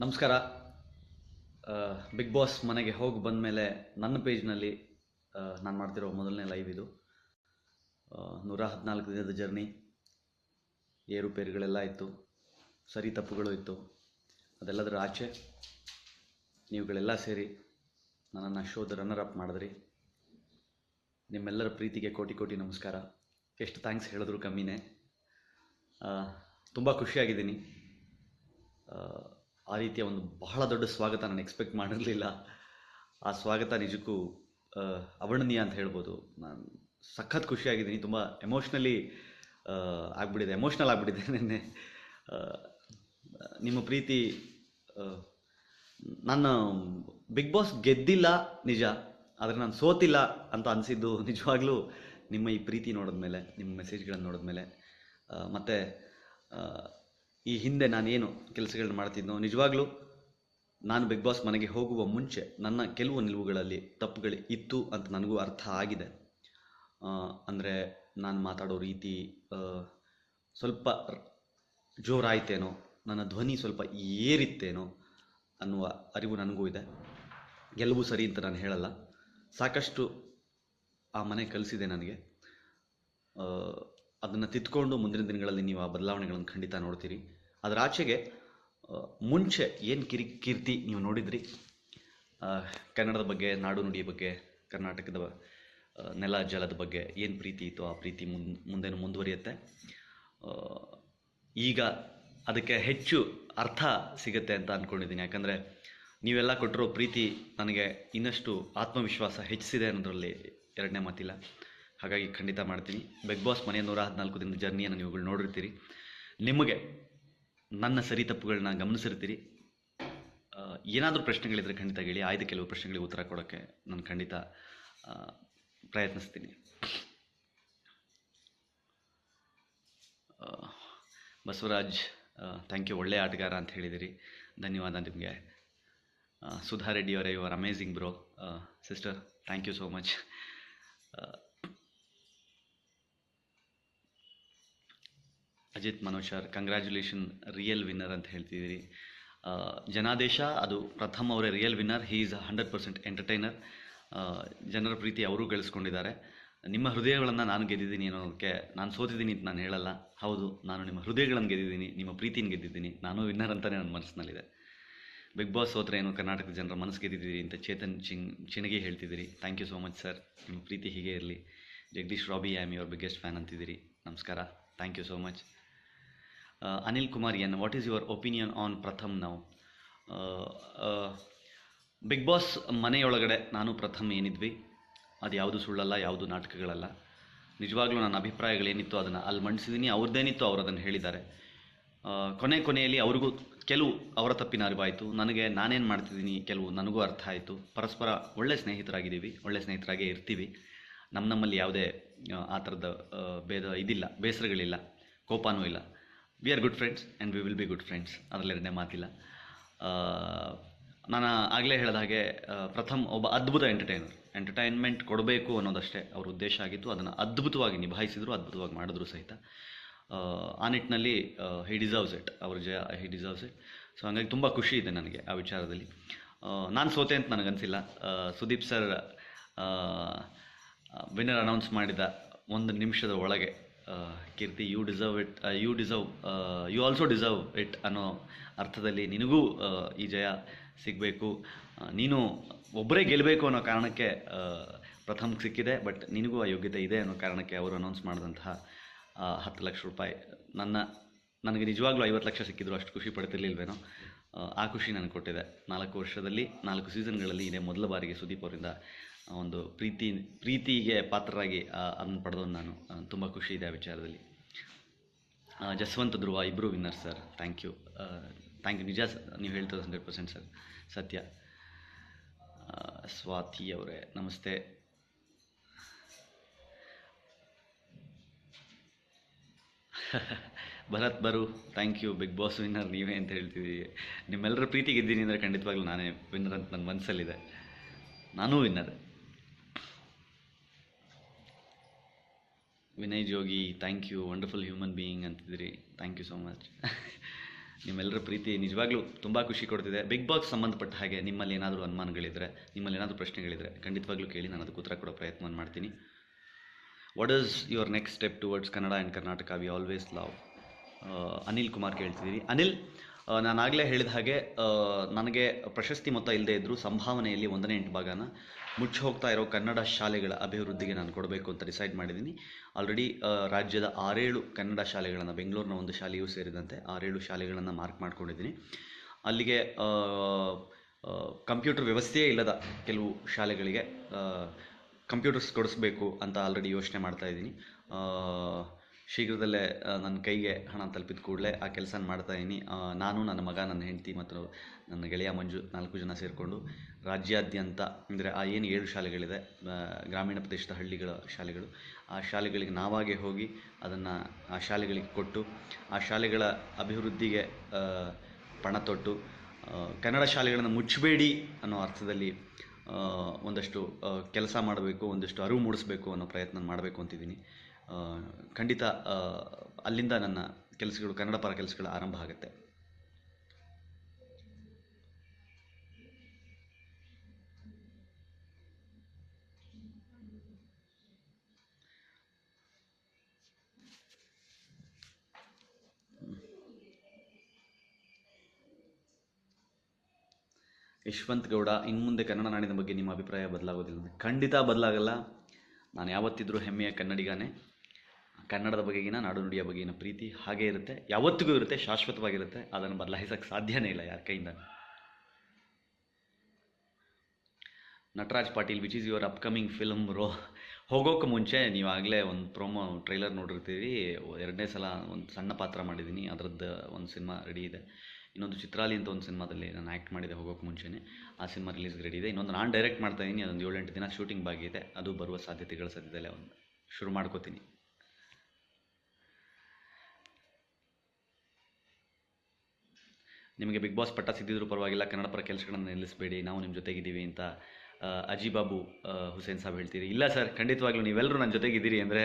ನಮಸ್ಕಾರ. Big boss ಮನೆಗೆ ಹೋಗಿ ಬಂದ ಮೇಲೆ ನನ್ನ ಪೇಜ್ನಲ್ಲಿ ನಾನು ಮಾಡ್ತಿರೋ ಮೊದಲನೇ ಲೈವ್ ಇದು. 114 ದಿನದ ಜರ್ನಿ, ಏರುಪೇರುಗಳೆಲ್ಲ ಇತ್ತು, ಸರಿ ತಪ್ಪುಗಳು ಇತ್ತು. ಅದೆಲ್ಲದರ ಆಚೆ ನೀವುಗಳೆಲ್ಲ ಸೇರಿ ನನ್ನನ್ನು ಶೋದ ರನ್ನರ್ ಅಪ್ ಮಾಡಿದ್ರಿ. ನಿಮ್ಮೆಲ್ಲರ ಪ್ರೀತಿಗೆ ಕೋಟಿ ಕೋಟಿ ನಮಸ್ಕಾರ. ಎಷ್ಟು ಥ್ಯಾಂಕ್ಸ್ ಹೇಳಿದ್ರು ಕಮ್ಮಿನೇ. ತುಂಬ ಖುಷಿಯಾಗಿದ್ದೀನಿ. ಆ ರೀತಿಯ ಒಂದು ಬಹಳ ದೊಡ್ಡ ಸ್ವಾಗತ ನಾನು ಎಕ್ಸ್ಪೆಕ್ಟ್ ಮಾಡಿರಲಿಲ್ಲ. ಆ ಸ್ವಾಗತ ನಿಜಕ್ಕೂ ಅವರ್ಣನೀಯ ಅಂತ ಹೇಳ್ಬೋದು. ನಾನು ಸಖತ್ ಖುಷಿಯಾಗಿದ್ದೀನಿ. ತುಂಬ ಎಮೋಷ್ನಲ್ ಆಗಿಬಿಟ್ಟಿದೆ ನಿನ್ನೆ. ನಿಮ್ಮ ಪ್ರೀತಿ, ನಾನು ಬಿಗ್ ಬಾಸ್ ಗೆದ್ದಿಲ್ಲ ನಿಜ, ಆದರೆ ನಾನು ಸೋತಿಲ್ಲ ಅಂತ ಅನಿಸಿದ್ದು ನಿಜವಾಗ್ಲೂ ನಿಮ್ಮ ಈ ಪ್ರೀತಿ ನೋಡಿದ್ಮೇಲೆ, ನಿಮ್ಮ ಮೆಸೇಜ್ಗಳನ್ನು ನೋಡಿದ್ಮೇಲೆ, ಮತ್ತು ಈ ಹಿಂದೆ ನಾನೇನು ಕೆಲಸಗಳನ್ನ ಮಾಡ್ತಿದ್ನೋ, ನಿಜವಾಗ್ಲೂ ನಾನು ಬಿಗ್ ಬಾಸ್ ಮನೆಗೆ ಹೋಗುವ ಮುಂಚೆ ನನ್ನ ಕೆಲವು ನಿಲುವುಗಳಲ್ಲಿ ತಪ್ಪುಗಳು ಇತ್ತು ಅಂತ ನನಗೂ ಅರ್ಥ ಆಗಿದೆ. ಅಂದರೆ ನಾನು ಮಾತಾಡೋ ರೀತಿ ಸ್ವಲ್ಪ ಜೋರಾಯ್ತೇನೋ, ನನ್ನ ಧ್ವನಿ ಸ್ವಲ್ಪ ಏರಿತ್ತೇನೋ ಅನ್ನುವ ಅರಿವು ನನಗೂ ಇದೆ. ಎಲ್ಲವೂ ಸರಿ ಅಂತ ನಾನು ಹೇಳಲ್ಲ. ಸಾಕಷ್ಟು ಆ ಮನೆ ಕಲಿಸಿದೆ ನನಗೆ. ಅದನ್ನು ತಿದ್ಕೊಂಡು ಮುಂದಿನ ದಿನಗಳಲ್ಲಿ ನೀವು ಆ ಬದಲಾವಣೆಗಳನ್ನು ಖಂಡಿತ ನೋಡ್ತೀರಿ. ಅದರ ಆಚೆಗೆ ಮುಂಚೆ ಏನು ಕೀರ್ತಿ ನೀವು ನೋಡಿದ್ರಿ, ಕನ್ನಡದ ಬಗ್ಗೆ, ನಾಡು ನುಡಿಯ ಬಗ್ಗೆ, ಕರ್ನಾಟಕದ ನೆಲ ಜಲದ ಬಗ್ಗೆ ಏನು ಪ್ರೀತಿ ಇತ್ತು, ಆ ಪ್ರೀತಿ ಮುಂದೇನು ಮುಂದುವರಿಯುತ್ತೆ. ಈಗ ಅದಕ್ಕೆ ಹೆಚ್ಚು ಅರ್ಥ ಸಿಗುತ್ತೆ ಅಂತ ಅಂದ್ಕೊಂಡಿದ್ದೀನಿ. ಯಾಕಂದರೆ ನೀವೆಲ್ಲ ಕೊಟ್ಟಿರೋ ಪ್ರೀತಿ ನನಗೆ ಇನ್ನಷ್ಟು ಆತ್ಮವಿಶ್ವಾಸ ಹೆಚ್ಚಿಸಿದೆ ಅನ್ನೋದರಲ್ಲಿ ಎರಡನೇ ಮಾತಿಲ್ಲ. ಹಾಗಾಗಿ ಖಂಡಿತ ಮಾಡ್ತೀನಿ. ಬಿಗ್ ಬಾಸ್ ಮನೆಯ 114 ದಿನದ ಜರ್ನಿಯನ್ನು ನೀವುಗಳು ನೋಡಿರ್ತೀರಿ. ನಿಮಗೆ ನನ್ನ ಸರಿ ತಪ್ಪುಗಳನ್ನ ಗಮನಿಸಿರ್ತೀರಿ. ಏನಾದರೂ ಪ್ರಶ್ನೆಗಳಿದ್ರೆ ಖಂಡಿತ ಹೇಳಿ. ಆಯ್ದ ಕೆಲವು ಪ್ರಶ್ನೆಗಳಿಗೆ ಉತ್ತರ ಕೊಡೋಕ್ಕೆ ನಾನು ಖಂಡಿತ ಪ್ರಯತ್ನಿಸ್ತೀನಿ. ಬಸವರಾಜ್, ಥ್ಯಾಂಕ್ ಯು, ಒಳ್ಳೆಯ ಆಟಗಾರ ಅಂತ ಹೇಳಿದಿರಿ, ಧನ್ಯವಾದ ನಿಮಗೆ. ಸುಧಾ ರೆಡ್ಡಿ ಅವರೇ, you are amazing bro. Sister, thank you so much. Ajith Manoj sir, congratulation, real winner ಅಂತ ಹೇಳ್ತಿದ್ದೀರಿ. ಜನಾದೇಶ, ಅದು ಪ್ರಥಮ್ ಅವರೇ real winner. He is 100% entertainer. ಜನರ ಪ್ರೀತಿ ಅವರೂ ಗಳಿಸ್ಕೊಂಡಿದ್ದಾರೆ. ನಿಮ್ಮ ಹೃದಯಗಳನ್ನು ನಾನು ಗೆದ್ದಿದ್ದೀನಿ ಅನ್ನೋದಕ್ಕೆ ನಾನು ಸೋತಿದ್ದೀನಿ ಅಂತ ನಾನು ಹೇಳಲ್ಲ. ಹೌದು, ನಾನು ನಿಮ್ಮ ಹೃದಯಗಳನ್ನು ಗೆದ್ದಿದ್ದೀನಿ, ನಿಮ್ಮ ಪ್ರೀತಿನ ಗೆದ್ದಿದ್ದೀನಿ. ನಾನು ವಿನ್ನರ್ ಅಂತಲೇ ನನ್ನ ಮನಸ್ಸಿನಲ್ಲಿದೆ. ಬಿಗ್ ಬಾಸ್ ಸೋತ್ರೆ ಏನು, ಕರ್ನಾಟಕದ ಜನರ ಮನಸ್ಸು ಗೆದ್ದಿದ್ದೀರಿ ಅಂತ ಚೇತನ್ ಚಿಣಗಿ ಹೇಳ್ತಿದ್ದೀರಿ. Thank you so much sir. ನಿಮ್ಮ ಪ್ರೀತಿ ಹೀಗೆ ಇರಲಿ. Jagadish Rabi, I am your biggest fan ಅಂತಿದ್ದೀರಿ. ನಮಸ್ಕಾರ, thank you so much. Anil Kumar N, what is your opinion on Pratham now? Bigg Boss ಮನೆಯೊಳಗಡೆ ನಾನು ಪ್ರಥಮ್ ಏನಿದ್ವಿ, ಅದು ಯಾವುದು ಸುಳ್ಳಲ್ಲ, ಯಾವುದು ನಾಟಕಗಳಲ್ಲ. ನಿಜವಾಗ್ಲೂ ನನ್ನ ಅಭಿಪ್ರಾಯಗಳೇನಿತ್ತು ಅದನ್ನು ಅಲ್ಲಿ ಮಂಡಿಸಿದ್ದೀನಿ. ಅವ್ರದ್ದೇನಿತ್ತು ಅವ್ರು ಅದನ್ನು ಹೇಳಿದ್ದಾರೆ. ಕೊನೆಯಲ್ಲಿ ಅವ್ರಿಗೂ ಕೆಲವು ಅವರ ತಪ್ಪಿನ ಅರಿವಾಯಿತು, ನನಗೆ ನಾನೇನು ಮಾಡ್ತಿದ್ದೀನಿ ಕೆಲವು ನನಗೂ ಅರ್ಥ ಆಯಿತು. ಪರಸ್ಪರ ಒಳ್ಳೆ ಸ್ನೇಹಿತರಾಗಿದ್ದೀವಿ, ಒಳ್ಳೆ ಸ್ನೇಹಿತರಾಗೇ ಇರ್ತೀವಿ. ನಮ್ಮಲ್ಲಿ ಯಾವುದೇ ಆ ಥರದ ಬೇಸರಗಳಿಲ್ಲ, ಕೋಪನೂ ಇಲ್ಲ. We are good friends and we will be good friends, ಅದರಲ್ಲಿ ಎರಡನೇ ಮಾತಿಲ್ಲ. ನಾನು ಆಗಲೇ ಹೇಳಿದ ಹಾಗೆ ಪ್ರಥಮ್ ಒಬ್ಬ ಅದ್ಭುತ ಎಂಟರ್ಟೈನ್ಮೆಂಟ್ ಕೊಡಬೇಕು ಅನ್ನೋದಷ್ಟೇ ಅವ್ರ ಉದ್ದೇಶ ಆಗಿತ್ತು. ಅದನ್ನು ಅದ್ಭುತವಾಗಿ ನಿಭಾಯಿಸಿದ್ರು, ಅದ್ಭುತವಾಗಿ ಮಾಡಿದ್ರು ಸಹಿತ. ಆ ನಿಟ್ಟಿನಲ್ಲಿ ಹಿ ಡಿಸರ್ವ್ಸ್ ಇಟ್, ಅವ್ರ ಜಯ, ಹಿ ಡಿಸರ್ವ್ಸ್ ಇಟ್. ಸೊ ಹಾಗಾಗಿ ತುಂಬ ಖುಷಿ ಇದೆ ನನಗೆ ಆ ವಿಚಾರದಲ್ಲಿ. ನಾನು ಸೋತೆ ಅಂತ ನನಗನ್ಸಿಲ್ಲ. ಸುದೀಪ್ ಸರ್ ವಿನ್ನರ್ ಅನೌನ್ಸ್ ಮಾಡಿದ 1 ನಿಮಿಷದ ಒಳಗೆ ಕೀರ್ತಿ, ಯು ಆಲ್ಸೋ ಡಿಸರ್ವ್ ಇಟ್ ಅನ್ನೋ ಅರ್ಥದಲ್ಲಿ ನಿನಗೂ ಈ ಜಯ ಸಿಗಬೇಕು, ನೀನು ಒಬ್ಬರೇ ಗೆಲ್ಲಬೇಕು ಅನ್ನೋ ಕಾರಣಕ್ಕೆ ಪ್ರಥಮ್ಗೆ ಸಿಕ್ಕಿದೆ. ಬಟ್ ನಿನಗೂ ಆ ಯೋಗ್ಯತೆ ಇದೆ ಅನ್ನೋ ಕಾರಣಕ್ಕೆ ಅವರು ಅನೌನ್ಸ್ ಮಾಡಿದಂತಹ 10 ಲಕ್ಷ ರೂಪಾಯಿ ನನಗೆ ನಿಜವಾಗ್ಲೂ 50 ಲಕ್ಷ ಸಿಕ್ಕಿದ್ರು ಅಷ್ಟು ಖುಷಿ ಪಡ್ತಿರ್ಲಿಲ್ವೇನೋ. ಆ ಖುಷಿ ನನಗೆ ಕೊಟ್ಟಿದೆ. 4 ವರ್ಷದಲ್ಲಿ 4 ಸೀಸನ್ಗಳಲ್ಲಿ ಇದೇ ಮೊದಲ ಬಾರಿಗೆ ಸುದೀಪ್ ಅವರಿಂದ ಒಂದು ಪ್ರೀತಿಗೆ ಪಾತ್ರರಾಗಿ ಅದನ್ನು ಪಡೆದವನು ನಾನು. ತುಂಬ ಖುಷಿ ಇದೆ ಆ ವಿಚಾರದಲ್ಲಿ. ಜಸ್ವಂತ್, ಧ್ರುವ ಇಬ್ಬರು ವಿನ್ನರ್ ಸರ್. ಥ್ಯಾಂಕ್ ಯು ನಿಜ ನೀವು ಹೇಳ್ತದೆ 100% ಸರ್, ಸತ್ಯ. ಸ್ವಾತಿ ಅವರೇ ನಮಸ್ತೆ. ಭರತ್ ಬರು, thank you. Bigg Boss winner ನೀವೇ ಅಂತ ಹೇಳ್ತಿದ್ದೀವಿ. ನಿಮ್ಮೆಲ್ಲರ ಪ್ರೀತಿ ಗೆದ್ದೀನಿ ಅಂದರೆ ಖಂಡಿತವಾಗ್ಲೂ ನಾನೇ ವಿನ್ನರ್ ಅಂತ ನನ್ನ ಮನಸ್ಸಲ್ಲಿದೆ. ನಾನೂ winner. Vinay Jogi, thank you, wonderful human being ಅಂತಿದ್ದೀರಿ. Thank you so much. ನಿಮ್ಮೆಲ್ಲರ ಪ್ರೀತಿ ನಿಜವಾಗ್ಲೂ ತುಂಬ ಖುಷಿ ಕೊಡ್ತಿದೆ. ಬಿಗ್ ಬಾಸ್ ಸಂಬಂಧಪಟ್ಟ ಹಾಗೆ ನಿಮ್ಮಲ್ಲಿ ಏನಾದರೂ ಅನುಮಾನಗಳಿದ್ದರೆ, ನಿಮ್ಮಲ್ಲಿ ಏನಾದರೂ ಪ್ರಶ್ನೆಗಳಿದ್ದರೆ ಖಂಡಿತವಾಗ್ಲೂ ಕೇಳಿ, ನಾನು ಅದಕ್ಕೆ ಉತ್ತರ ಕೊಡೋ ಪ್ರಯತ್ನವನ್ನು ಮಾಡ್ತೀನಿ. What is your next step towards Kannada and Karnataka we always love? Anil Kumar ಕೇಳ್ತಿದ್ದೀರಿ. ಅನಿಲ್, ನಾನಾಗಲೇ ಹೇಳಿದ ಹಾಗೆ ನನಗೆ ಪ್ರಶಸ್ತಿ ಮೊತ್ತ ಇಲ್ಲದೆ ಇದ್ದರೂ ಸಂಭಾವನೆಯಲ್ಲಿ 1/8 ಭಾಗನ ಮುಚ್ಚಿ ಹೋಗ್ತಾ ಇರೋ ಕನ್ನಡ ಶಾಲೆಗಳ ಅಭಿವೃದ್ಧಿಗೆ ನಾನು ಕೊಡಬೇಕು ಅಂತ ಡಿಸೈಡ್ ಮಾಡಿದ್ದೀನಿ. ಆಲ್ರೆಡಿ ರಾಜ್ಯದ 6-7 ಕನ್ನಡ ಶಾಲೆಗಳನ್ನು, ಬೆಂಗಳೂರಿನ ಒಂದು ಶಾಲೆಯೂ ಸೇರಿದಂತೆ 6-7 ಶಾಲೆಗಳನ್ನು ಮಾರ್ಕ್ ಮಾಡ್ಕೊಂಡಿದ್ದೀನಿ. ಅಲ್ಲಿಗೆ ಕಂಪ್ಯೂಟರ್ ವ್ಯವಸ್ಥೆಯೇ ಇಲ್ಲದ ಕೆಲವು ಶಾಲೆಗಳಿಗೆ ಕಂಪ್ಯೂಟರ್ಸ್ ಕೊಡಿಸ್ಬೇಕು ಅಂತ ಆಲ್ರೆಡಿ ಯೋಚನೆ ಮಾಡ್ತಾಯಿದ್ದೀನಿ. ಶೀಘ್ರದಲ್ಲೇ ನನ್ನ ಕೈಗೆ ಹಣ ತಲುಪಿದ ಕೂಡಲೇ ಆ ಕೆಲಸ ಮಾಡ್ತಾಯಿದ್ದೀನಿ. ನಾನು, ನನ್ನ ಮಗ, ನನ್ನ ಹೆಂಡತಿ ಮತ್ತು ನನ್ನ ಗೆಳೆಯ ಮಂಜು 4 ಜನ ಸೇರಿಕೊಂಡು ರಾಜ್ಯಾದ್ಯಂತ, ಅಂದರೆ ಆ ಏನು 7 ಶಾಲೆಗಳಿದೆ, ಗ್ರಾಮೀಣ ಪ್ರದೇಶದ ಹಳ್ಳಿಗಳ ಶಾಲೆಗಳು, ಆ ಶಾಲೆಗಳಿಗೆ ನಾವಾಗೇ ಹೋಗಿ ಅದನ್ನು ಆ ಶಾಲೆಗಳಿಗೆ ಕೊಟ್ಟು ಆ ಶಾಲೆಗಳ ಅಭಿವೃದ್ಧಿಗೆ ಪಣ ತೊಟ್ಟು, ಕನ್ನಡ ಶಾಲೆಗಳನ್ನು ಮುಚ್ಚಬೇಡಿ ಅನ್ನೋ ಅರ್ಥದಲ್ಲಿ ಒಂದಷ್ಟು ಕೆಲಸ ಮಾಡಬೇಕು, ಒಂದಷ್ಟು ಅರಿವು ಮೂಡಿಸ್ಬೇಕು ಅನ್ನೋ ಪ್ರಯತ್ನ ಮಾಡಬೇಕು ಅಂತಿದ್ದೀನಿ. ಖಂಡಿತ ಅಲ್ಲಿಂದ ನನ್ನ ಕೆಲಸಗಳು, ಕನ್ನಡ ಪರ ಕೆಲಸಗಳು ಆರಂಭ ಆಗುತ್ತೆ. ಯಶವಂತ್ ಗೌಡ, ಇನ್ನು ಮುಂದೆ ಕನ್ನಡ ನಾಡಿನ ಬಗ್ಗೆ ನಿಮ್ಮ ಅಭಿಪ್ರಾಯ ಬದಲಾಗೋದಿಲ್ಲ? ಖಂಡಿತ ಬದಲಾಗಲ್ಲ. ನಾನು ಯಾವತ್ತಿದ್ರೂ ಹೆಮ್ಮೆಯ ಕನ್ನಡಿಗನೇ. ಕನ್ನಡದ ಬಗೆಗಿನ, ನಾಡು ನುಡಿಯ ಬಗೆಗಿನ ಪ್ರೀತಿ ಹಾಗೇ ಇರುತ್ತೆ, ಯಾವತ್ತಿಗೂ ಇರುತ್ತೆ, ಶಾಶ್ವತವಾಗಿರುತ್ತೆ. ಅದನ್ನು ಬದಲಾಯಿಸೋಕ್ಕೆ ಸಾಧ್ಯನೇ ಇಲ್ಲ ಯಾರ ಕೈಯಿಂದ. Nataraj Patil, which is your upcoming film ಹೋಗೋಕ್ಕೆ ಮುಂಚೆ ನೀವಾಗಲೇ ಒಂದು ಪ್ರೋಮೋ ಟ್ರೈಲರ್ ನೋಡಿರ್ತೀವಿ. 2ನೇ ಸಲ ಒಂದು ಸಣ್ಣ ಪಾತ್ರ ಮಾಡಿದ್ದೀನಿ, ಅದರದ್ದು ಒಂದು ಸಿನಿಮಾ ರೆಡಿ ಇದೆ. ಇನ್ನೊಂದು ಚಿತ್ರಾಲಿ ಅಂತ ಒಂದು ಸಿನಿಮಾದಲ್ಲಿ ನಾನು ಆ್ಯಕ್ಟ್ ಮಾಡಿದೆ ಹೋಗೋಕ್ಕೆ ಮುಂಚೆನೇ. ಆ ಸಿನಿಮಾ ರಿಲೀಸ್ಗೆ ರೆಡಿ ಇದೆ. ಇನ್ನೊಂದು ನಾನು ಡೈರೆಕ್ಟ್ ಮಾಡ್ತಾಯಿದ್ದೀನಿ, ಅದೊಂದು 7-8 ದಿನ ಶೂಟಿಂಗ್ ಬಾಕಿ ಇದೆ. ಅದು ಬರುವ ಸಾಧ್ಯತೆಗಳು ಸದ್ಯದಲ್ಲೇ ಒಂದು ಶುರು ಮಾಡ್ಕೋತೀನಿ. ನಿಮಗೆ ಬಿಗ್ ಬಾಸ್ ಪಟ್ಟ ಸಿದ್ದಿದ್ರೂ ಪರವಾಗಿಲ್ಲ, ಕನ್ನಡ ಪರ ಕೆಲಸಗಳನ್ನು ನಿಲ್ಲಿಸಬೇಡಿ, ನಾವು ನಿಮ್ಮ ಜೊತೆಗಿದ್ದೀವಿ ಅಂತ ಅಜಿಬಾಬು ಹುಸೇನ್ ಸಾಬ್ ಹೇಳ್ತೀರಿ. ಇಲ್ಲ ಸರ್, ಖಂಡಿತವಾಗ್ಲೂ ನೀವೆಲ್ಲರೂ ನನ್ನ ಜೊತೆಗಿದ್ದೀರಿ ಅಂದರೆ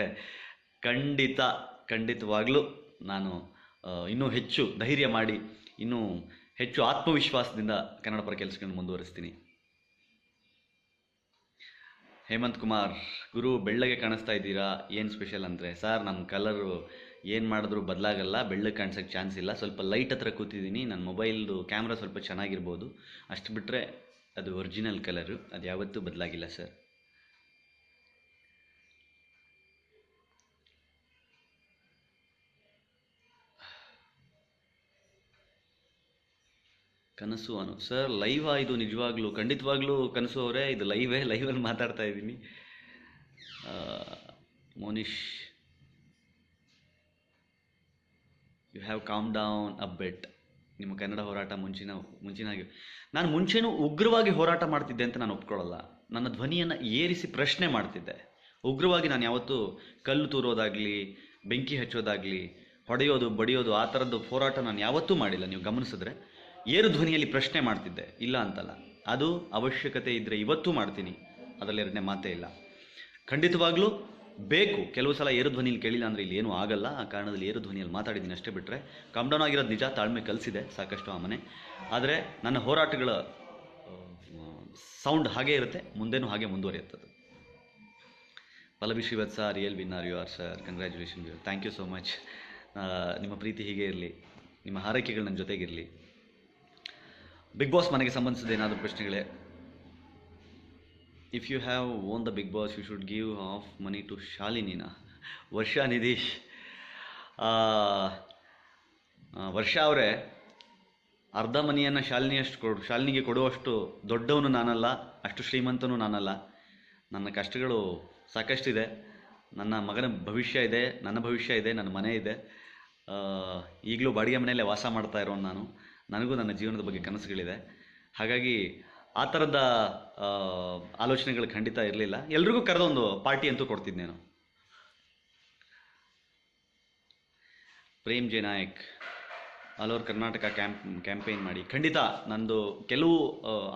ಖಂಡಿತವಾಗ್ಲೂ ನಾನು ಇನ್ನೂ ಹೆಚ್ಚು ಧೈರ್ಯ ಮಾಡಿ, ಇನ್ನೂ ಹೆಚ್ಚು ಆತ್ಮವಿಶ್ವಾಸದಿಂದ ಕನ್ನಡ ಪರ ಕೆಲಸಗಳನ್ನು ಮುಂದುವರಿಸ್ತೀನಿ. ಹೇಮಂತ್ ಕುಮಾರ್, ಗುರು ಬೆಳ್ಳಗೆ ಕಾಣಿಸ್ತಾ ಇದ್ದೀರಾ, ಏನು ಸ್ಪೆಷಲ್ ಅಂದರೆ? ಸರ್, ನಮ್ಮ ಕಲರು ಏನು ಮಾಡಿದ್ರೂ ಬದಲಾಗಲ್ಲ, ಬೆಳ್ಳಗೆ ಕಾಣಿಸೋಕ್ಕೆ ಚಾನ್ಸ್ ಇಲ್ಲ. ಸ್ವಲ್ಪ ಲೈಟ್ ಹತ್ರ ಕೂತಿದ್ದೀನಿ, ನನ್ನ ಮೊಬೈಲ್ದು ಕ್ಯಾಮ್ರಾ ಸ್ವಲ್ಪ ಚೆನ್ನಾಗಿರ್ಬೋದು, ಅಷ್ಟು ಬಿಟ್ಟರೆ ಅದು ಒರಿಜಿನಲ್ ಕಲರು, ಅದು ಯಾವತ್ತೂ ಬದಲಾಗಿಲ್ಲ ಸರ್. ಕನಸು ಅನು ಸರ್, ಲೈವಾ ಇದು? ನಿಜವಾಗ್ಲೂ ಖಂಡಿತವಾಗ್ಲೂ ಕನಸು ಅವರೇ, ಇದು ಲೈವಲ್ಲಿ ಮಾತಾಡ್ತಾ ಇದ್ದೀನಿ. Monish, you have calm down a bit. ನಿಮ್ಮ ಕನ್ನಡ ಹೋರಾಟ ಮುಂಚಿನಾಗಿ ನಾನು ಮುಂಚೆನೂ ಉಗ್ರವಾಗಿ ಹೋರಾಟ ಮಾಡ್ತಿದ್ದೆ ಅಂತ ನಾನು ಒಪ್ಕೊಳ್ಳಲ್ಲ. ನನ್ನ ಧ್ವನಿಯನ್ನು ಏರಿಸಿ ಪ್ರಶ್ನೆ ಮಾಡ್ತಿದ್ದೆ. ಉಗ್ರವಾಗಿ ನಾನು ಯಾವತ್ತೂ ಕಲ್ಲು ತೂರೋದಾಗಲಿ, ಬೆಂಕಿ ಹಚ್ಚೋದಾಗಲಿ, ಹೊಡೆಯೋದು ಬಡಿಯೋದು ಆ ಥರದ್ದು ಹೋರಾಟ ನಾನು ಯಾವತ್ತೂ ಮಾಡಿಲ್ಲ. ನೀವು ಗಮನಿಸಿದ್ರೆ ಏರು ಧ್ವನಿಯಲ್ಲಿ ಪ್ರಶ್ನೆ ಮಾಡ್ತಿದ್ದೆ, ಇಲ್ಲ ಅಂತಲ್ಲ. ಅದು ಅವಶ್ಯಕತೆ ಇದ್ದರೆ ಇವತ್ತೂ ಮಾಡ್ತೀನಿ, ಅದರಲ್ಲಿ 2ನೇ ಮಾತೇ ಇಲ್ಲ. ಖಂಡಿತವಾಗ್ಲೂ ಬೇಕು. ಕೆಲವು ಸಲ ಏರು ಧ್ವನಿಯಲ್ಲಿ ಕೇಳಿಲ್ಲ ಅಂದರೆ ಇಲ್ಲಿ ಏನೂ ಆಗಲ್ಲ. ಆ ಕಾರಣದಲ್ಲಿ ಏರು ಧ್ವನಿಯಲ್ಲಿ ಮಾತಾಡಿದ್ದೀನಿ ಅಷ್ಟೇ. ಬಿಟ್ಟರೆ ಕಾಮ್ ಡೌನ್ ಆಗಿರೋದು ನಿಜ, ತಾಳ್ಮೆ ಕಲಿಸಿದೆ ಸಾಕಷ್ಟು ಆ ಮನೆ. ಆದರೆ ನನ್ನ ಹೋರಾಟಗಳ ಸೌಂಡ್ ಹಾಗೇ ಇರುತ್ತೆ, ಮುಂದೆನೂ ಹಾಗೆ ಮುಂದುವರಿಯುತ್ತದೆ. Pallavi Srivatsa, real winner you are sir, congratulation you. Thank you so much. ನಿಮ್ಮ ಪ್ರೀತಿ ಹೀಗೆ ಇರಲಿ, ನಿಮ್ಮ ಹಾರೈಕೆಗಳು ನನ್ನ ಜೊತೆಗಿರಲಿ. ಬಿಗ್ ಬಾಸ್ ಮನೆಗೆ ಸಂಬಂಧಿಸಿದ ಏನಾದರೂ ಪ್ರಶ್ನೆಗಳೇ? If you have won the Bigg Boss you should give half money to ಶಾಲಿನಿನಾ? ವರ್ಷಾ ನಿಧೀಶ್, ವರ್ಷಾ ಅವರೇ, ಅರ್ಧ ಮನಿಯನ್ನು ಶಾಲಿನಿಗೆ ಕೊಡುವಷ್ಟು ದೊಡ್ಡವನು ನಾನಲ್ಲ, ಅಷ್ಟು ಶ್ರೀಮಂತನೂ ನಾನಲ್ಲ. ನನ್ನ ಕಷ್ಟಗಳು ಸಾಕಷ್ಟಿದೆ. ನನ್ನ ಮಗನ ಭವಿಷ್ಯ ಇದೆ, ನನ್ನ ಭವಿಷ್ಯ ಇದೆ, ನನ್ನ ಮನೆ ಇದೆ. ಈಗಲೂ ಬಾಡಿಗೆ ಮನೆಯಲ್ಲೇ ವಾಸ ಮಾಡ್ತಾ ಇರೋನು ನಾನು. ನನಗೂ ನನ್ನ ಜೀವನದ ಬಗ್ಗೆ ಕನಸುಗಳಿದೆ. ಹಾಗಾಗಿ ಆ ಥರದ ಆಲೋಚನೆಗಳು ಖಂಡಿತ ಇರಲಿಲ್ಲ. ಎಲ್ರಿಗೂ ಕರೆದೊಂದು ಪಾರ್ಟಿ ಅಂತೂ ಕೊಡ್ತಿದ್ನೇನು. Prem J Nayak, all over Karnataka campaign ಮಾಡಿ. ಖಂಡಿತ ನಂದು ಕೆಲವು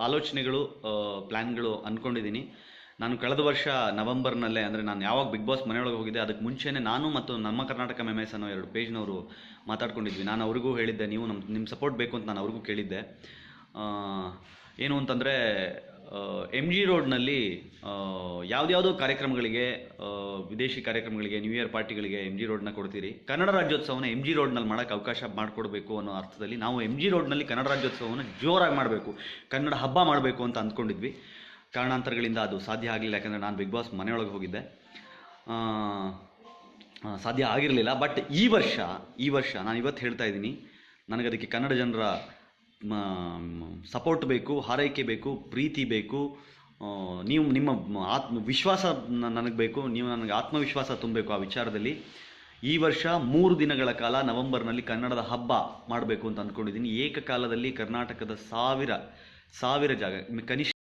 ಆಲೋಚನೆಗಳು, ಪ್ಲ್ಯಾನ್ಗಳು ಅಂದ್ಕೊಂಡಿದ್ದೀನಿ. ನಾನು ಕಳೆದ ವರ್ಷ ನವೆಂಬರ್ನಲ್ಲೇ, ಅಂದರೆ ನಾನು ಯಾವಾಗ ಬಿಗ್ ಬಾಸ್ ಮನೆಯೊಳಗೆ ಹೋಗಿದ್ದೆ ಅದಕ್ಕೆ ಮುಂಚೆನೇ ನಾನು ಮತ್ತು ನಮ್ಮ ಕರ್ನಾಟಕ ಮೆಮೆಸ್ ಅನ್ನೋ 2 ಪೇಜ್ನವರು ಮಾತಾಡ್ಕೊಂಡಿದ್ವಿ. ನಾನು ಅವ್ರಿಗೂ ಹೇಳಿದ್ದೆ, ನೀವು ನಿಮ್ಮ ಸಪೋರ್ಟ್ ಬೇಕು ಅಂತ ನಾನು ಅವ್ರಿಗೂ ಕೇಳಿದ್ದೆ. ಆ, ಏನು ಅಂತಂದರೆ ಎಮ್ ಜಿ ರೋಡ್ನಲ್ಲಿ ಯಾವುದ್ಯಾವುದೋ ಕಾರ್ಯಕ್ರಮಗಳಿಗೆ, ವಿದೇಶಿ ಕಾರ್ಯಕ್ರಮಗಳಿಗೆ, ನ್ಯೂ ಇಯರ್ ಪಾರ್ಟಿಗಳಿಗೆ ಎಮ್ ಜಿ ರೋಡ್ನ ಕೊಡ್ತೀರಿ, ಕನ್ನಡ ರಾಜ್ಯೋತ್ಸವನ ಎಮ್ ಜಿ ರೋಡ್ನಲ್ಲಿ ಮಾಡೋಕ್ಕೆ ಅವಕಾಶ ಮಾಡಿಕೊಡ್ಬೇಕು ಅನ್ನೋ ಅರ್ಥದಲ್ಲಿ ನಾವು ಎಮ್ ಜಿ ರೋಡ್ನಲ್ಲಿ ಕನ್ನಡ ರಾಜ್ಯೋತ್ಸವವನ್ನು ಜೋರಾಗಿ ಮಾಡಬೇಕು, ಕನ್ನಡ ಹಬ್ಬ ಮಾಡಬೇಕು ಅಂತ ಅಂದ್ಕೊಂಡಿದ್ವಿ. ಕಾರಣಾಂತರಗಳಿಂದ ಅದು ಸಾಧ್ಯ ಆಗಲಿಲ್ಲ, ಯಾಕಂದರೆ ನಾನು ಬಿಗ್ ಬಾಸ್ ಮನೆಯೊಳಗೆ ಹೋಗಿದ್ದೆ, ಸಾಧ್ಯ ಆಗಿರಲಿಲ್ಲ. ಬಟ್ ಈ ವರ್ಷ ನಾನು ಇವತ್ತು ಹೇಳ್ತಾ ಇದ್ದೀನಿ, ನನಗದಕ್ಕೆ ಕನ್ನಡ ಜನರ ಸಪೋರ್ಟ್ ಬೇಕು, ಹಾರೈಕೆ ಬೇಕು, ಪ್ರೀತಿ ಬೇಕು, ನೀವು ನಿಮ್ಮ ವಿಶ್ವಾಸ ನನಗೆ ಬೇಕು, ನೀವು ನನಗೆ ಆತ್ಮವಿಶ್ವಾಸ ತುಂಬಬೇಕು ಆ ವಿಚಾರದಲ್ಲಿ. ಈ ವರ್ಷ 3 ದಿನಗಳ ಕಾಲ ನವೆಂಬರ್ನಲ್ಲಿ ಕನ್ನಡದ ಹಬ್ಬ ಮಾಡಬೇಕು ಅಂತ ಅಂದ್ಕೊಂಡಿದ್ದೀನಿ. ಏಕಕಾಲದಲ್ಲಿ ಕರ್ನಾಟಕದ ಸಾವಿರ ಜಾಗ, ಕನಿಷ್ಠ